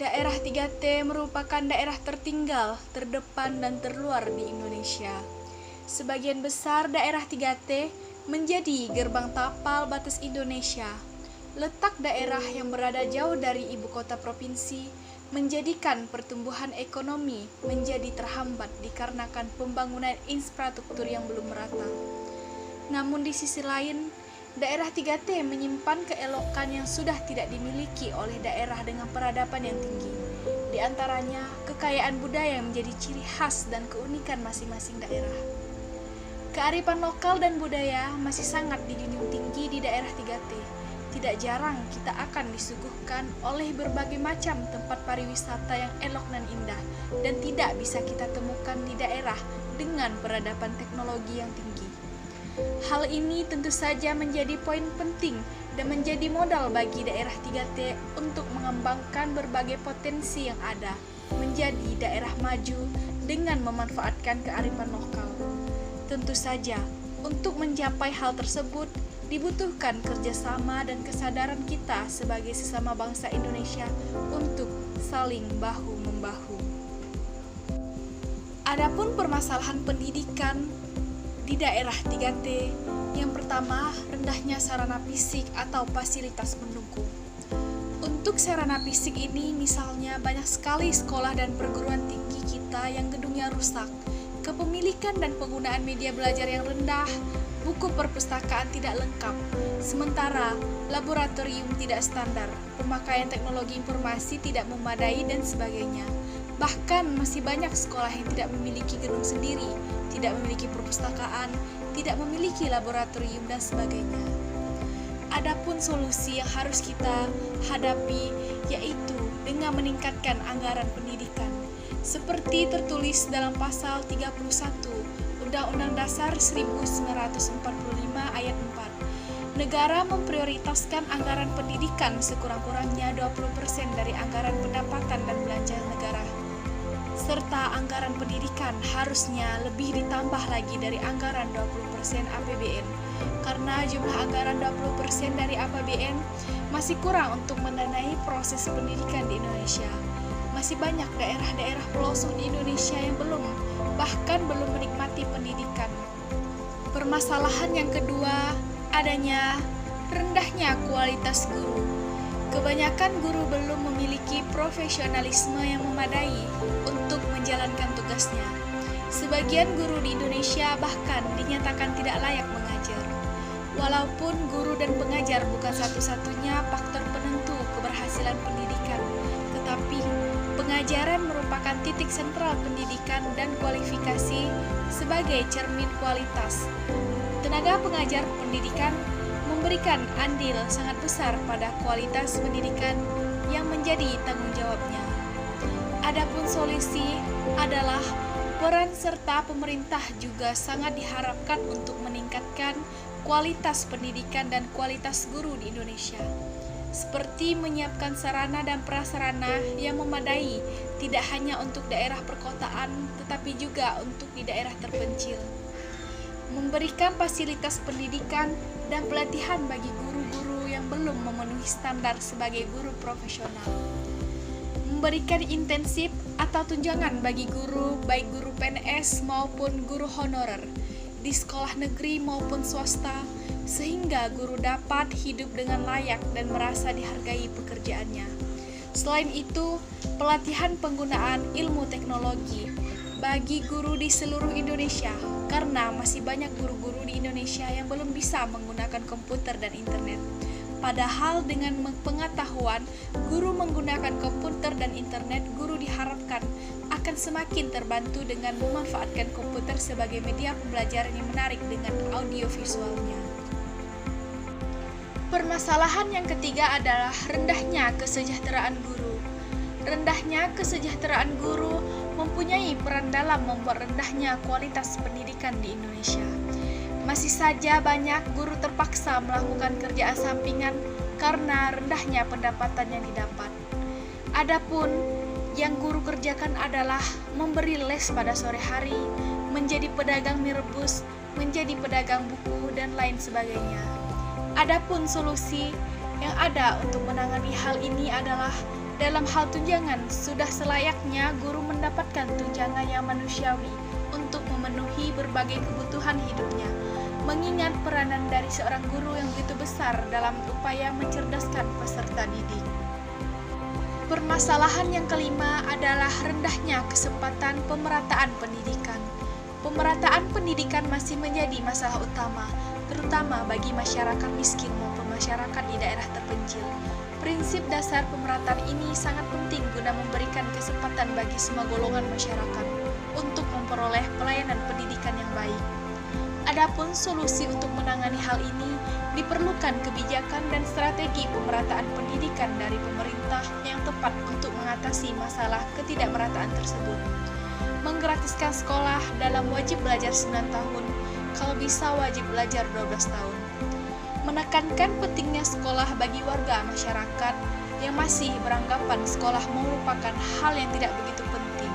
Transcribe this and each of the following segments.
Daerah 3T merupakan daerah tertinggal, terdepan, dan terluar di Indonesia. Sebagian besar daerah 3T menjadi gerbang tapal batas Indonesia. Letak daerah yang berada jauh dari ibu kota provinsi menjadikan pertumbuhan ekonomi menjadi terhambat dikarenakan pembangunan infrastruktur yang belum merata. Namun di sisi lain, daerah 3T menyimpan keelokan yang sudah tidak dimiliki oleh daerah dengan peradaban yang tinggi. Di antaranya, kekayaan budaya yang menjadi ciri khas dan keunikan masing-masing daerah. Kearifan lokal dan budaya masih sangat dijunjung tinggi di daerah 3T. Tidak jarang kita akan disuguhkan oleh berbagai macam tempat pariwisata yang elok dan indah, dan tidak bisa kita temukan di daerah dengan peradaban teknologi yang tinggi. Hal ini tentu saja menjadi poin penting dan menjadi modal bagi daerah 3T untuk mengembangkan berbagai potensi yang ada, menjadi daerah maju dengan memanfaatkan kearifan lokal. Tentu saja, untuk mencapai hal tersebut, dibutuhkan kerjasama dan kesadaran kita sebagai sesama bangsa Indonesia untuk saling bahu-membahu. Adapun permasalahan pendidikan di daerah 3T, yang pertama, rendahnya sarana fisik atau fasilitas pendukung. Untuk sarana fisik ini, misalnya banyak sekali sekolah dan perguruan tinggi kita yang gedungnya rusak, kepemilikan dan penggunaan media belajar yang rendah, buku perpustakaan tidak lengkap, sementara laboratorium tidak standar, pemakaian teknologi informasi tidak memadai, dan sebagainya. Bahkan masih banyak sekolah yang tidak memiliki gedung sendiri, tidak memiliki perpustakaan, tidak memiliki laboratorium, dan sebagainya. Adapun solusi yang harus kita hadapi yaitu dengan meningkatkan anggaran pendidikan. Seperti tertulis dalam pasal 31 Undang-Undang Dasar 1945 ayat 4. Negara memprioritaskan anggaran pendidikan sekurang-kurangnya 20% dari anggaran pendapatan dan belanja negara. Serta anggaran pendidikan harusnya lebih ditambah lagi dari anggaran 20% APBN. Karena jumlah anggaran 20% dari APBN masih kurang untuk mendanai proses pendidikan di Indonesia. Masih banyak daerah-daerah pelosok di Indonesia yang bahkan belum menikmati pendidikan. Permasalahan yang kedua, adanya rendahnya kualitas guru. Kebanyakan guru belum memiliki profesionalisme yang memadai untuk menjalankan tugasnya. Sebagian guru di Indonesia bahkan dinyatakan tidak layak mengajar. Walaupun guru dan pengajar bukan satu-satunya faktor penentu keberhasilan pendidikan, tetapi pengajaran merupakan titik sentral pendidikan dan kualifikasi sebagai cermin kualitas. Tenaga pengajar pendidikan memberikan andil sangat besar pada kualitas pendidikan yang menjadi tanggung jawabnya. Adapun solusi adalah peran serta pemerintah juga sangat diharapkan untuk meningkatkan kualitas pendidikan dan kualitas guru di Indonesia. Seperti menyiapkan sarana dan prasarana yang memadai tidak hanya untuk daerah perkotaan tetapi juga untuk di daerah terpencil. Memberikan fasilitas pendidikan dan pelatihan bagi guru-guru yang belum memenuhi standar sebagai guru profesional. Memberikan intensif atau tunjangan bagi guru, baik guru PNS maupun guru honorer di sekolah negeri maupun swasta, sehingga guru dapat hidup dengan layak dan merasa dihargai pekerjaannya. Selain itu, pelatihan penggunaan ilmu teknologi bagi guru di seluruh Indonesia, karena masih banyak guru-guru di Indonesia yang belum bisa menggunakan komputer dan internet. Padahal dengan pengetahuan guru menggunakan komputer dan internet, guru diharapkan akan semakin terbantu dengan memanfaatkan komputer sebagai media pembelajaran yang menarik dengan audio visualnya. Permasalahan yang ketiga adalah rendahnya kesejahteraan guru. Rendahnya kesejahteraan guru mempunyai peran dalam membuat rendahnya kualitas pendidikan di Indonesia. Masih saja banyak guru terpaksa melakukan kerjaan sampingan karena rendahnya pendapatan yang didapat. Adapun yang guru kerjakan adalah memberi les pada sore hari, menjadi pedagang mie rebus, menjadi pedagang buku, dan lain sebagainya. Adapun solusi yang ada untuk menangani hal ini adalah Dalam hal tunjangan, sudah selayaknya guru mendapatkan tunjangan yang manusiawi untuk memenuhi berbagai kebutuhan hidupnya, mengingat peranan dari seorang guru yang begitu besar dalam upaya mencerdaskan peserta didik. Permasalahan yang kelima adalah rendahnya kesempatan pemerataan pendidikan. Pemerataan pendidikan masih menjadi masalah utama, terutama bagi masyarakat miskin maupun masyarakat di daerah terpencil. Prinsip dasar pemerataan ini sangat penting guna memberikan kesempatan bagi semua golongan masyarakat untuk memperoleh pelayanan pendidikan yang baik. Adapun solusi untuk menangani hal ini, diperlukan kebijakan dan strategi pemerataan pendidikan dari pemerintah yang tepat untuk mengatasi masalah ketidakmerataan tersebut. Menggratiskan sekolah dalam wajib belajar 9 tahun, kalau bisa wajib belajar 12 tahun. Menekankan pentingnya sekolah bagi warga masyarakat yang masih beranggapan sekolah merupakan hal yang tidak begitu penting.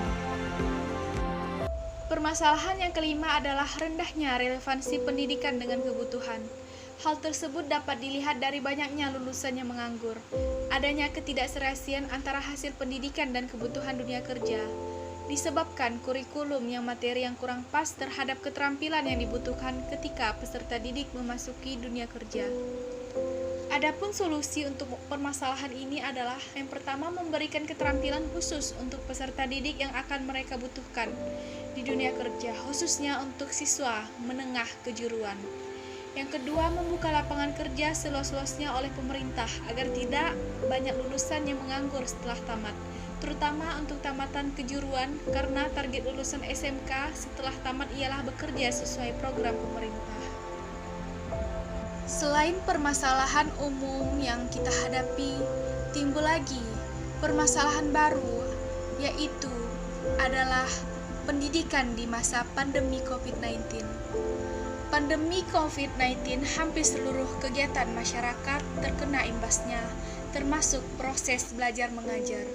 Permasalahan yang kelima adalah rendahnya relevansi pendidikan dengan kebutuhan. Hal tersebut dapat dilihat dari banyaknya lulusan yang menganggur, adanya ketidakserasian antara hasil pendidikan dan kebutuhan dunia kerja, disebabkan kurikulum yang materi yang kurang pas terhadap keterampilan yang dibutuhkan ketika peserta didik memasuki dunia kerja. Adapun solusi untuk permasalahan ini adalah yang pertama, memberikan keterampilan khusus untuk peserta didik yang akan mereka butuhkan di dunia kerja, khususnya untuk siswa menengah kejuruan. Yang kedua, membuka lapangan kerja seluas-luasnya oleh pemerintah agar tidak banyak lulusan yang menganggur setelah tamat, terutama untuk tamatan kejuruan, karena target lulusan SMK setelah tamat ialah bekerja sesuai program pemerintah. Selain permasalahan umum yang kita hadapi, timbul lagi permasalahan baru, yaitu adalah pendidikan di masa pandemi COVID-19. Pandemi COVID-19 hampir seluruh kegiatan masyarakat terkena imbasnya, termasuk proses belajar mengajar.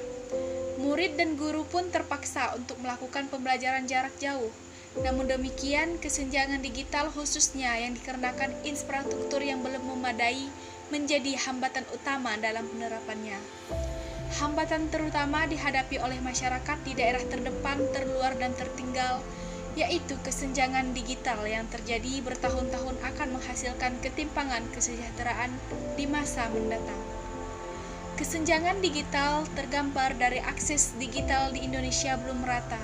Murid dan guru pun terpaksa untuk melakukan pembelajaran jarak jauh. Namun demikian, kesenjangan digital khususnya yang dikarenakan infrastruktur yang belum memadai menjadi hambatan utama dalam penerapannya. Hambatan terutama dihadapi oleh masyarakat di daerah terdepan, terluar, dan tertinggal, yaitu kesenjangan digital yang terjadi bertahun-tahun akan menghasilkan ketimpangan kesejahteraan di masa mendatang. Kesenjangan digital tergambar dari akses digital di Indonesia belum merata,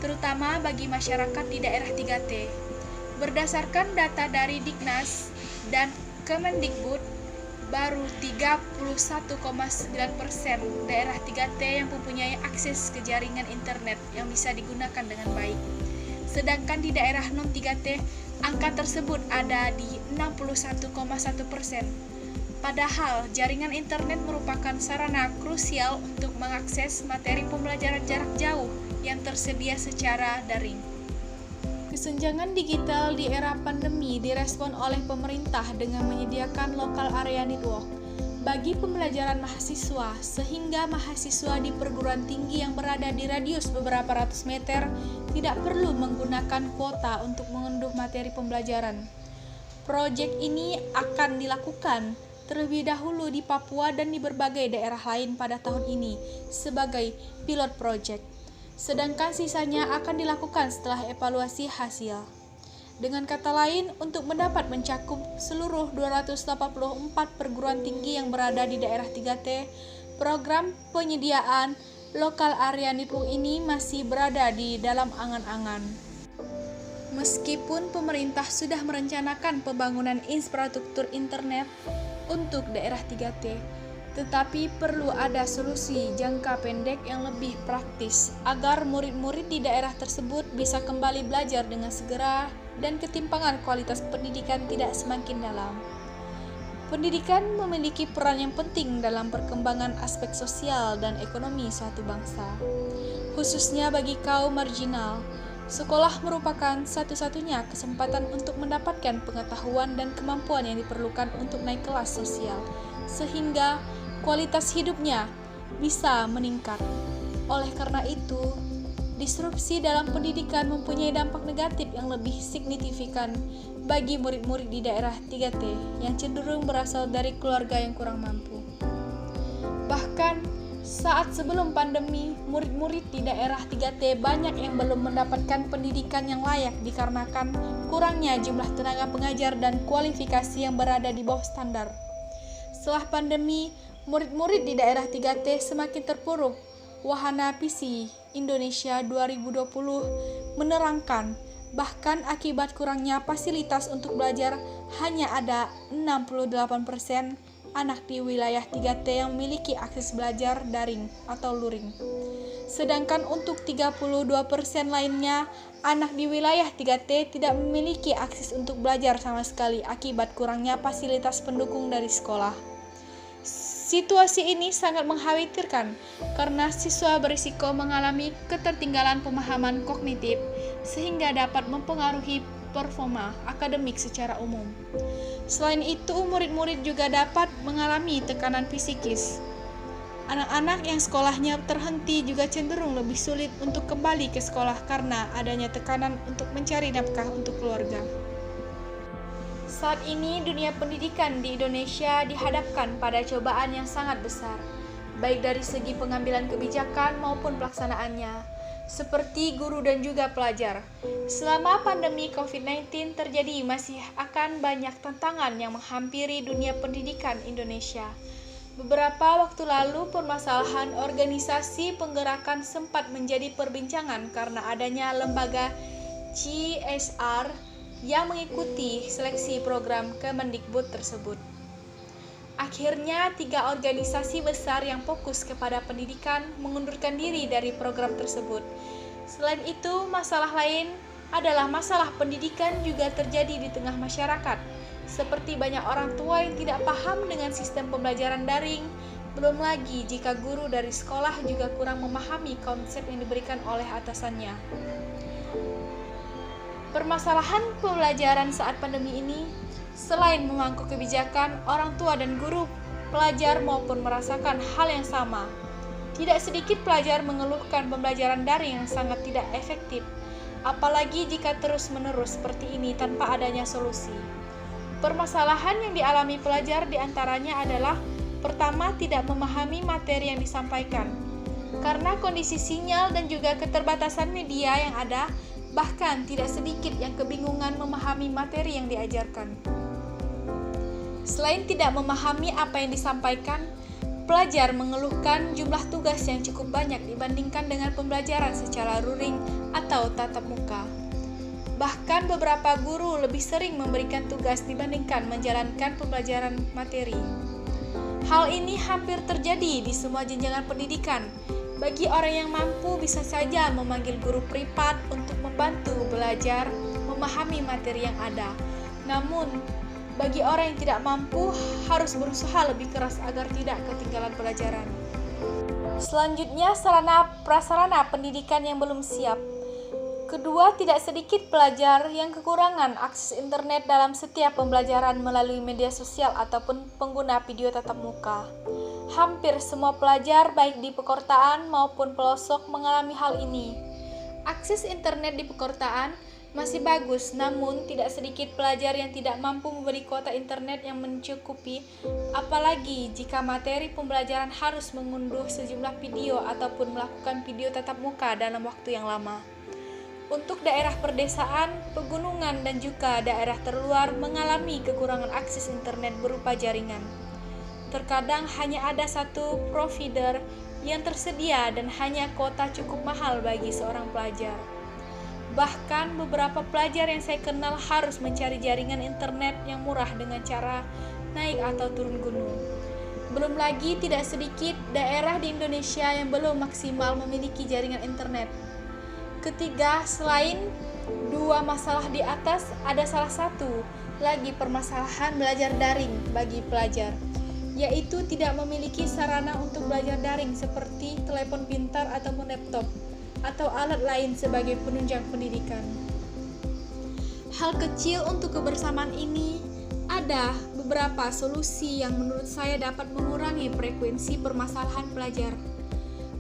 terutama bagi masyarakat di daerah 3T. Berdasarkan data dari Dignas dan Kemendikbud, baru 31,9% daerah 3T yang mempunyai akses ke jaringan internet yang bisa digunakan dengan baik. Sedangkan di daerah non-3T, angka tersebut ada di 61,1%. Padahal jaringan internet merupakan sarana krusial untuk mengakses materi pembelajaran jarak jauh yang tersedia secara daring. Kesenjangan digital di era pandemi direspon oleh pemerintah dengan menyediakan local area network bagi pembelajaran mahasiswa, sehingga mahasiswa di perguruan tinggi yang berada di radius beberapa ratus meter tidak perlu menggunakan kuota untuk mengunduh materi pembelajaran. Proyek ini akan dilakukan terlebih dahulu di Papua dan di berbagai daerah lain pada tahun ini sebagai pilot project. Sedangkan sisanya akan dilakukan setelah evaluasi hasil. Dengan kata lain, untuk mendapat mencakup seluruh 284 perguruan tinggi yang berada di daerah 3T, program penyediaan lokal area network ini masih berada di dalam angan-angan. Meskipun pemerintah sudah merencanakan pembangunan infrastruktur internet untuk daerah 3T, tetapi perlu ada solusi jangka pendek yang lebih praktis agar murid-murid di daerah tersebut bisa kembali belajar dengan segera dan ketimpangan kualitas pendidikan tidak semakin dalam. Pendidikan memiliki peran yang penting dalam perkembangan aspek sosial dan ekonomi suatu bangsa, khususnya bagi kaum marginal. Sekolah merupakan satu-satunya kesempatan untuk mendapatkan pengetahuan dan kemampuan yang diperlukan untuk naik kelas sosial, sehingga kualitas hidupnya bisa meningkat. Oleh karena itu, disrupsi dalam pendidikan mempunyai dampak negatif yang lebih signifikan bagi murid-murid di daerah 3T yang cenderung berasal dari keluarga yang kurang mampu. Bahkan, Saat sebelum pandemi, murid-murid di daerah 3T banyak yang belum mendapatkan pendidikan yang layak dikarenakan kurangnya jumlah tenaga pengajar dan kualifikasi yang berada di bawah standar. Setelah pandemi, murid-murid di daerah 3T semakin terpuruk. Wahana PC Indonesia 2020 menerangkan, bahkan akibat kurangnya fasilitas untuk belajar, hanya ada 68% anak di wilayah 3T yang memiliki akses belajar daring atau luring. Sedangkan untuk 32% lainnya, anak di wilayah 3T tidak memiliki akses untuk belajar sama sekali akibat kurangnya fasilitas pendukung dari sekolah. Situasi ini sangat mengkhawatirkan karena siswa berisiko mengalami ketertinggalan pemahaman kognitif sehingga dapat mempengaruhi performa akademik secara umum. Selain itu, murid-murid juga dapat mengalami tekanan psikis. Anak-anak yang sekolahnya terhenti juga cenderung lebih sulit untuk kembali ke sekolah karena adanya tekanan untuk mencari nafkah untuk keluarga. Saat ini, dunia pendidikan di Indonesia dihadapkan pada cobaan yang sangat besar, baik dari segi pengambilan kebijakan maupun pelaksanaannya, seperti guru dan juga pelajar. Selama pandemi COVID-19 terjadi, masih akan banyak tantangan yang menghampiri dunia pendidikan Indonesia. Beberapa waktu lalu, permasalahan organisasi penggerakan sempat menjadi perbincangan karena adanya lembaga CSR yang mengikuti seleksi program Kemendikbud tersebut. Akhirnya, 3 organisasi besar yang fokus kepada pendidikan mengundurkan diri dari program tersebut. Selain itu, masalah lain adalah masalah pendidikan juga terjadi di tengah masyarakat, seperti banyak orang tua yang tidak paham dengan sistem pembelajaran daring, belum lagi jika guru dari sekolah juga kurang memahami konsep yang diberikan oleh atasannya. Permasalahan pembelajaran saat pandemi ini, selain memangku kebijakan, orang tua dan guru, pelajar maupun merasakan hal yang sama. Tidak sedikit pelajar mengeluhkan pembelajaran daring yang sangat tidak efektif, apalagi jika terus-menerus seperti ini tanpa adanya solusi. Permasalahan yang dialami pelajar diantaranya adalah, pertama, tidak memahami materi yang disampaikan. Karena kondisi sinyal dan juga keterbatasan media yang ada, bahkan tidak sedikit yang kebingungan memahami materi yang diajarkan. Selain tidak memahami apa yang disampaikan, pelajar mengeluhkan jumlah tugas yang cukup banyak dibandingkan dengan pembelajaran secara luring atau tatap muka. Bahkan beberapa guru lebih sering memberikan tugas dibandingkan menjalankan pembelajaran materi. Hal ini hampir terjadi di semua jenjang pendidikan. Bagi orang yang mampu bisa saja memanggil guru privat untuk membantu belajar memahami materi yang ada. Namun, bagi orang yang tidak mampu harus berusaha lebih keras agar tidak ketinggalan pelajaran. Selanjutnya, sarana prasarana pendidikan yang belum siap. Kedua, tidak sedikit pelajar yang kekurangan akses internet dalam setiap pembelajaran melalui media sosial ataupun pengguna video tatap muka. Hampir semua pelajar baik di perkotaan maupun pelosok mengalami hal ini. Akses internet di perkotaan masih bagus, namun tidak sedikit pelajar yang tidak mampu memberi kuota internet yang mencukupi, apalagi jika materi pembelajaran harus mengunduh sejumlah video ataupun melakukan video tatap muka dalam waktu yang lama. Untuk daerah perdesaan, pegunungan, dan juga daerah terluar mengalami kekurangan akses internet berupa jaringan. Terkadang hanya ada satu provider yang tersedia dan hanya kuota cukup mahal bagi seorang pelajar. Bahkan beberapa pelajar yang saya kenal harus mencari jaringan internet yang murah dengan cara naik atau turun gunung. Belum lagi tidak sedikit daerah di Indonesia yang belum maksimal memiliki jaringan internet. Ketiga, selain 2 masalah di atas, ada salah satu lagi permasalahan belajar daring bagi pelajar, yaitu tidak memiliki sarana untuk belajar daring seperti telepon pintar ataupun laptop atau alat lain sebagai penunjang pendidikan. Hal kecil untuk kebersamaan ini, ada beberapa solusi yang menurut saya dapat mengurangi frekuensi permasalahan pelajar.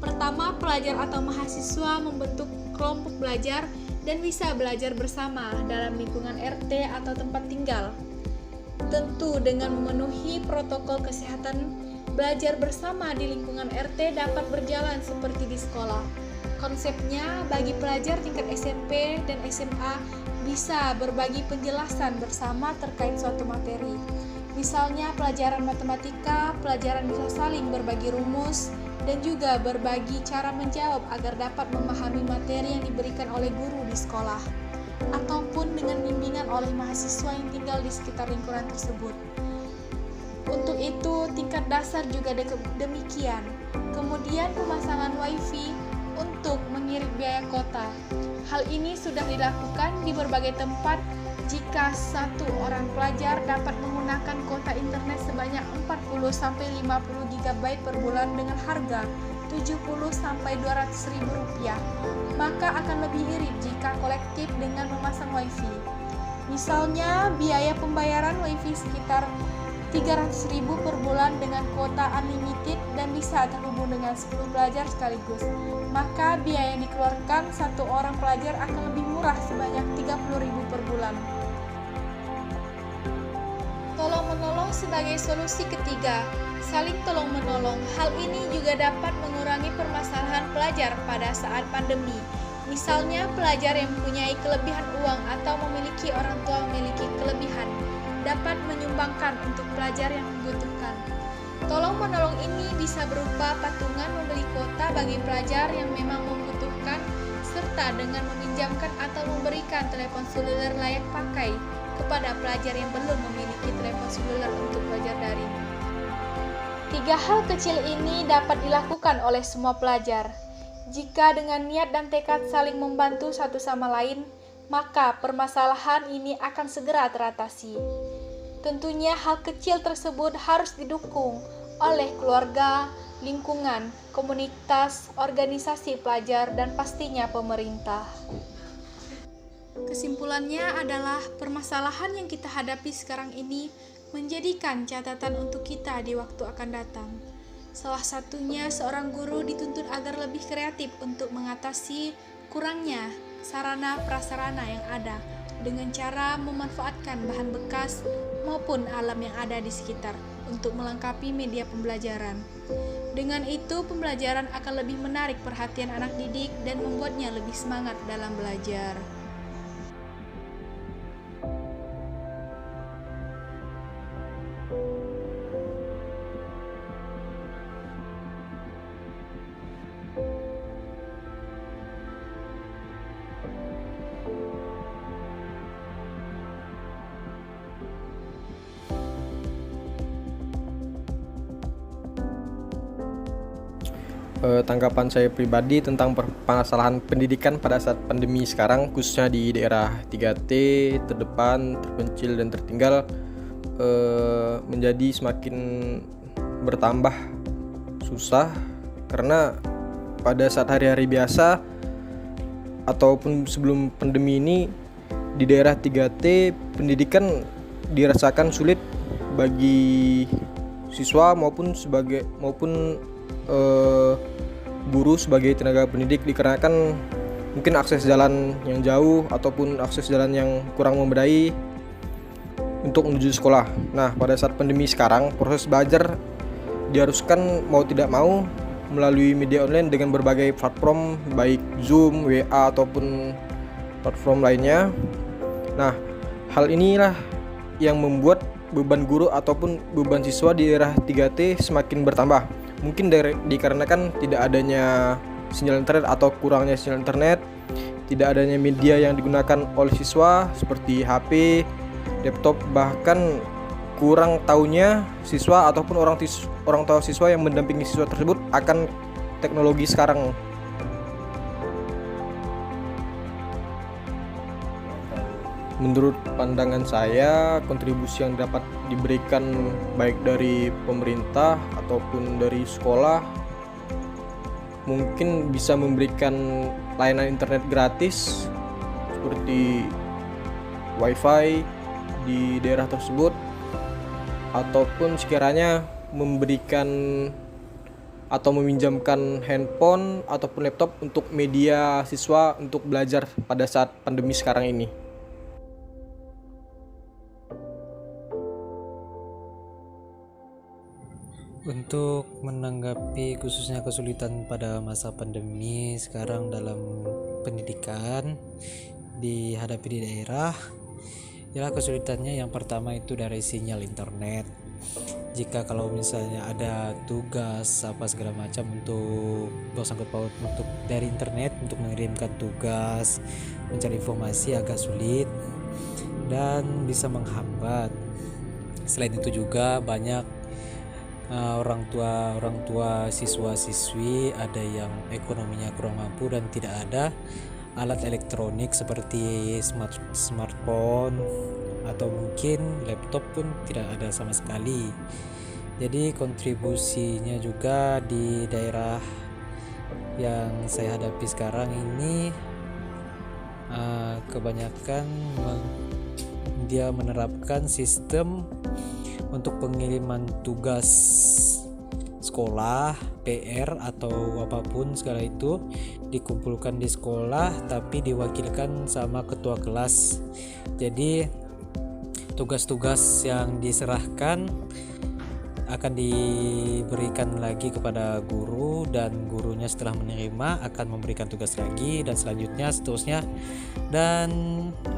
Pertama, pelajar atau mahasiswa membentuk kelompok belajar dan bisa belajar bersama dalam lingkungan RT atau tempat tinggal. Tentu dengan memenuhi protokol kesehatan belajar bersama di lingkungan RT dapat berjalan seperti di sekolah. Konsepnya, bagi pelajar tingkat SMP dan SMA bisa berbagi penjelasan bersama terkait suatu materi. Misalnya pelajaran matematika, pelajaran bisa saling berbagi rumus dan juga berbagi cara menjawab agar dapat memahami materi yang diberikan oleh guru di sekolah, ataupun dengan bimbingan oleh mahasiswa yang tinggal di sekitar lingkungan tersebut. Untuk itu, tingkat dasar juga demikian. Kemudian pemasangan WiFi untuk mengirit biaya kota. Hal ini sudah dilakukan di berbagai tempat jika satu orang pelajar dapat menggunakan kuota internet sebanyak 40-50 GB per bulan dengan harga Rp70-200.000, maka akan lebih irit jika kolektif dengan memasang WiFi. Misalnya, biaya pembayaran WiFi sekitar Rp300.000 per bulan dengan kuota unlimited dan bisa terhubung dengan 10 pelajar sekaligus. Maka biaya yang dikeluarkan satu orang pelajar akan lebih murah sebanyak Rp30.000 per bulan. Tolong-menolong sebagai solusi ketiga, saling tolong-menolong. Hal ini juga dapat mengurangi permasalahan pelajar pada saat pandemi. Misalnya, pelajar yang mempunyai kelebihan uang atau memiliki orang tua memiliki kelebihan dapat menyumbangkan untuk pelajar yang membutuhkan. Tolong-menolong ini bisa berupa patungan membeli kuota bagi pelajar yang memang membutuhkan, serta dengan meminjamkan atau memberikan telepon seluler layak pakai kepada pelajar yang belum memiliki telepon seluler untuk belajar daring. 3 hal kecil ini dapat dilakukan oleh semua pelajar. Jika dengan niat dan tekad saling membantu satu sama lain, maka permasalahan ini akan segera teratasi. Tentunya hal kecil tersebut harus didukung oleh keluarga, lingkungan, komunitas, organisasi pelajar, dan pastinya pemerintah. Kesimpulannya adalah permasalahan yang kita hadapi sekarang ini menjadikan catatan untuk kita di waktu akan datang. Salah satunya, seorang guru dituntut agar lebih kreatif untuk mengatasi kurangnya sarana prasarana yang ada dengan cara memanfaatkan bahan bekas maupun alam yang ada di sekitar untuk melengkapi media pembelajaran. Dengan itu, pembelajaran akan lebih menarik perhatian anak didik dan membuatnya lebih semangat dalam belajar. Tanggapan saya pribadi tentang permasalahan pendidikan pada saat pandemi sekarang, khususnya di daerah 3T, terdepan, terpencil, dan tertinggal, menjadi semakin bertambah susah karena pada saat hari-hari biasa ataupun sebelum pandemi ini di daerah 3T pendidikan dirasakan sulit bagi siswa maupun guru sebagai tenaga pendidik, dikarenakan mungkin akses jalan yang jauh ataupun akses jalan yang kurang memadai untuk menuju sekolah. Nah, pada saat pandemi sekarang, proses belajar diharuskan mau tidak mau melalui media online dengan berbagai platform, baik Zoom, WA ataupun platform lainnya. Nah, hal inilah yang membuat beban guru ataupun beban siswa di daerah 3T semakin bertambah. Mungkin dikarenakan tidak adanya sinyal internet atau kurangnya sinyal internet, tidak adanya media yang digunakan oleh siswa seperti HP, laptop, bahkan kurang tahunya siswa ataupun orang tua siswa yang mendampingi siswa tersebut akan teknologi sekarang. Menurut pandangan saya, kontribusi yang dapat diberikan baik dari pemerintah ataupun dari sekolah mungkin bisa memberikan layanan internet gratis seperti WiFi di daerah tersebut, ataupun sekiranya memberikan atau meminjamkan handphone ataupun laptop untuk media siswa untuk belajar pada saat pandemi sekarang ini. Untuk menanggapi khususnya kesulitan pada masa pandemi sekarang dalam pendidikan dihadapi di daerah, ya kesulitannya yang pertama itu dari sinyal internet. Jika kalau misalnya ada tugas apa segala macam untuk bersangkut paut untuk dari internet untuk mengirimkan tugas, mencari informasi agak sulit dan bisa menghambat. Selain itu juga banyak orang tua siswa-siswi ada yang ekonominya kurang mampu dan tidak ada alat elektronik seperti smartphone atau mungkin laptop pun tidak ada sama sekali. Jadi kontribusinya juga di daerah yang saya hadapi sekarang ini kebanyakan dia menerapkan sistem untuk pengiriman tugas sekolah, PR atau apapun segala itu dikumpulkan di sekolah tapi diwakilkan sama ketua kelas. Jadi tugas-tugas yang diserahkan akan diberikan lagi kepada guru dan gurunya setelah menerima akan memberikan tugas lagi dan selanjutnya seterusnya, dan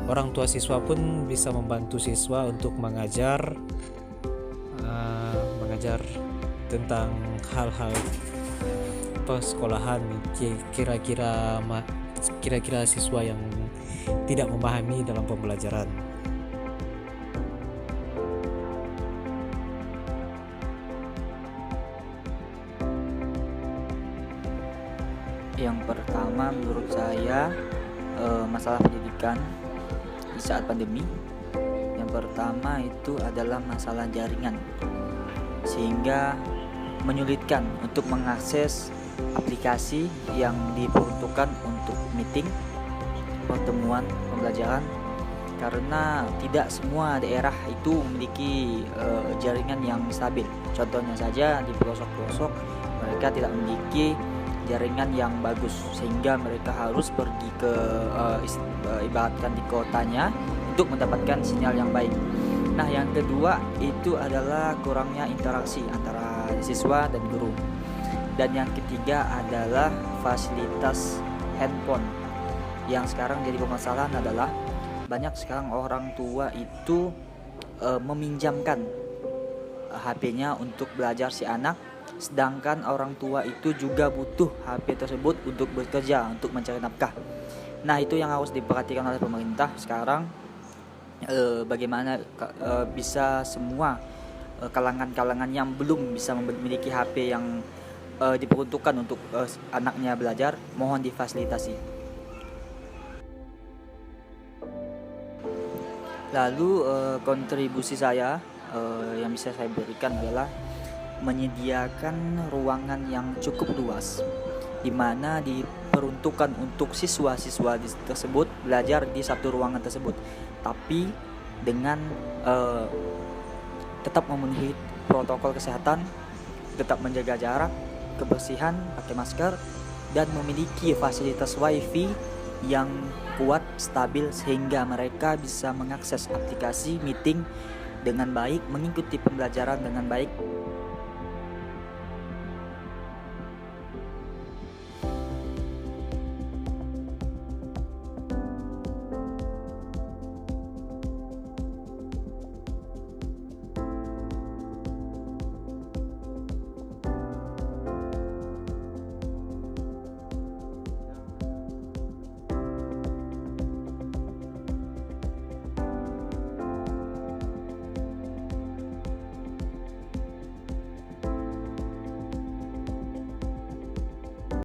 orang tua siswa pun bisa membantu siswa untuk mengajar tentang hal-hal persekolahan, kira-kira siswa yang tidak memahami dalam pembelajaran. Yang pertama menurut saya masalah pendidikan di saat pandemi. Yang pertama itu adalah masalah jaringan, sehingga menyulitkan untuk mengakses aplikasi yang diperuntukkan untuk meeting, pertemuan, pembelajaran, karena tidak semua daerah itu memiliki jaringan yang stabil. Contohnya saja di pelosok-pelosok mereka tidak memiliki jaringan yang bagus, sehingga mereka harus pergi ke ibaratkan di kotanya untuk mendapatkan sinyal yang baik. Nah, yang kedua itu adalah kurangnya interaksi antara siswa dan guru. Dan yang ketiga adalah fasilitas handphone. Yang sekarang jadi permasalahan adalah banyak sekarang orang tua itu meminjamkan HP-nya untuk belajar si anak, sedangkan orang tua itu juga butuh HP tersebut untuk bekerja, untuk mencari nafkah. Nah, itu yang harus diperhatikan oleh pemerintah sekarang. Bagaimana bisa semua kalangan-kalangan yang belum bisa memiliki HP yang diperuntukkan untuk anaknya belajar, mohon difasilitasi. Lalu kontribusi saya yang bisa saya berikan adalah menyediakan ruangan yang cukup luas, di mana diperuntukkan untuk siswa-siswa tersebut belajar di satu ruangan tersebut, tapi dengan tetap memenuhi protokol kesehatan, tetap menjaga jarak, kebersihan, pakai masker, dan memiliki fasilitas wifi yang kuat, stabil, sehingga mereka bisa mengakses aplikasi meeting dengan baik, mengikuti pembelajaran dengan baik